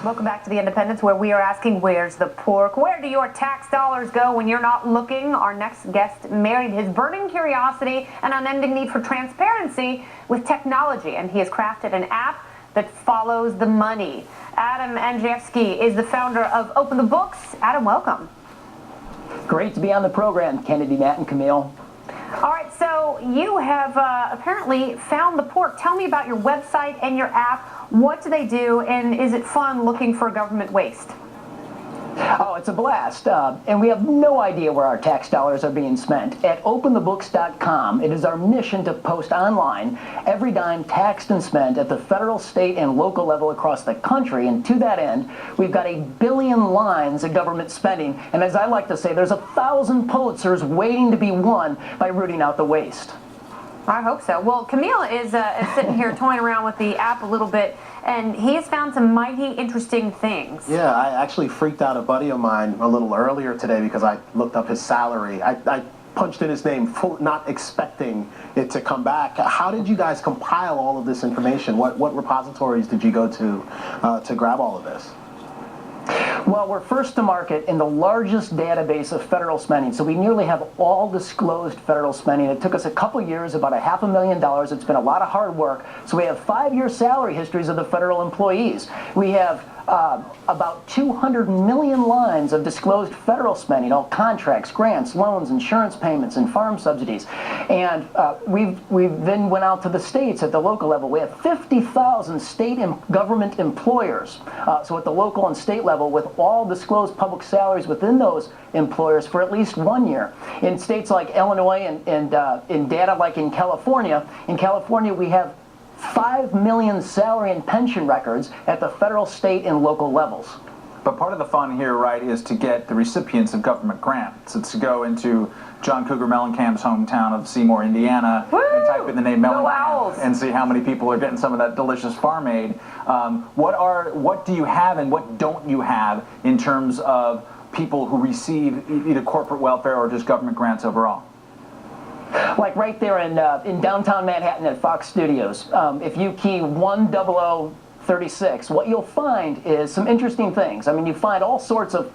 Welcome back to The Independence, where we are asking, where's the pork? Where do your tax dollars go when you're not looking? Our next guest married his burning curiosity and unending need for transparency with technology, and he has crafted an app that follows the money. Adam Andrzejewski is the founder of Open the Books. Adam, welcome. Great to be on the program, Kennedy, Matt, and Camille. All right, so you have apparently found the pork. Tell me about your website and your app. What do they do, and is it fun looking for government waste? Oh, it's a blast, and we have no idea where our tax dollars are being spent. At openthebooks.com, it is our mission to post online every dime taxed and spent at the federal, state, and local level across the country, and to that end, we've got 1 billion lines of government spending, and as I like to say, there's 1,000 Pulitzers waiting to be won by rooting out the waste. I hope so. Well, Camille is sitting here toying around with the app a little bit, and he has found some mighty interesting things. Yeah, I actually freaked out a buddy of mine a little earlier today because I looked up his salary. I punched in his name, not expecting it to come back. How did you guys compile all of this information? What repositories did you go to grab all of this? Well, we're first to market in the largest database of federal spending, so we nearly have all disclosed federal spending. It took us a couple years, about $500,000. It's been a lot of hard work. So we have 5-year salary histories of the federal employees. We have about 200 million lines of disclosed federal spending, all contracts, grants, loans, insurance payments, and farm subsidies. And we've then went out to the states at the local level. We have 50,000 state government employers. So at the local and state level, with all disclosed public salaries within those employers for at least 1 year. In states like Illinois and in data like in California we have 5 million salary and pension records at the federal, state, and local levels. But part of the fun here, right, is to get the recipients of government grants. It's to go into John Cougar Mellencamp's hometown of Seymour, Indiana, and type in the name Mellencamp and see how many people are getting some of that delicious farm aid. What do you have and what don't you have in terms of people who receive either corporate welfare or just government grants overall? Like right there in downtown Manhattan at Fox Studios, if you key 10036, what you'll find is some interesting things. I mean, you find all sorts of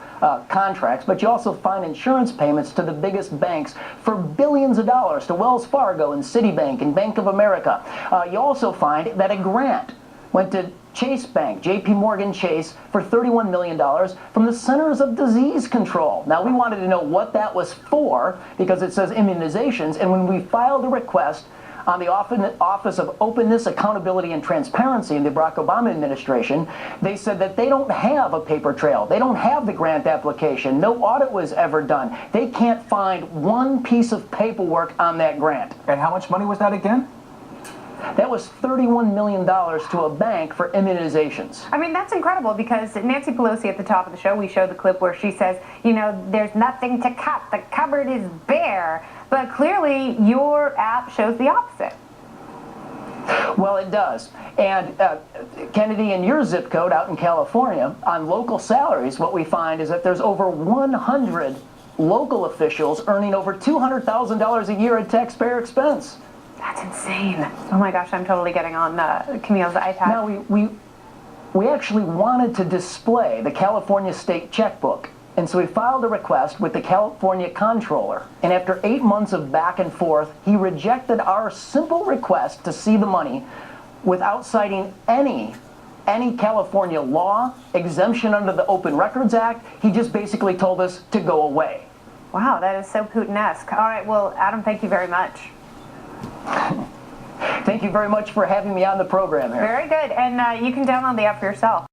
contracts, but you also find insurance payments to the biggest banks for billions of dollars, to Wells Fargo and Citibank and Bank of America. You also find that a grant went to Chase Bank, J.P. Morgan Chase, for $31 million from the Centers of Disease Control. Now, we wanted to know what that was for because it says immunizations, and when we filed a request on the Office of Openness, Accountability, and Transparency in the Barack Obama administration, they said that they don't have a paper trail. They don't have the grant application. No audit was ever done. They can't find one piece of paperwork on that grant. And how much money was that again? That was $31 million to a bank for immunizations. I mean, that's incredible because Nancy Pelosi at the top of the show, we showed the clip where she says, you know, there's nothing to cut. The cupboard is bare. But clearly, your app shows the opposite. Well, it does. And Kennedy, in your zip code out in California, on local salaries, what we find is that there's over 100 local officials earning over $200,000 a year at taxpayer expense. That's insane. Oh my gosh, I'm totally getting on Camille's iPad. Now, we actually wanted to display the California state checkbook, and so we filed a request with the California comptroller, and after 8 months of back and forth, he rejected our simple request to see the money without citing any California law, exemption under the Open Records Act. He just basically told us to go away. Wow, that is so Putin-esque. All right, well, Adam, thank you very much. Thank you very much for having me on the program here. Very good, and you can download the app for yourself.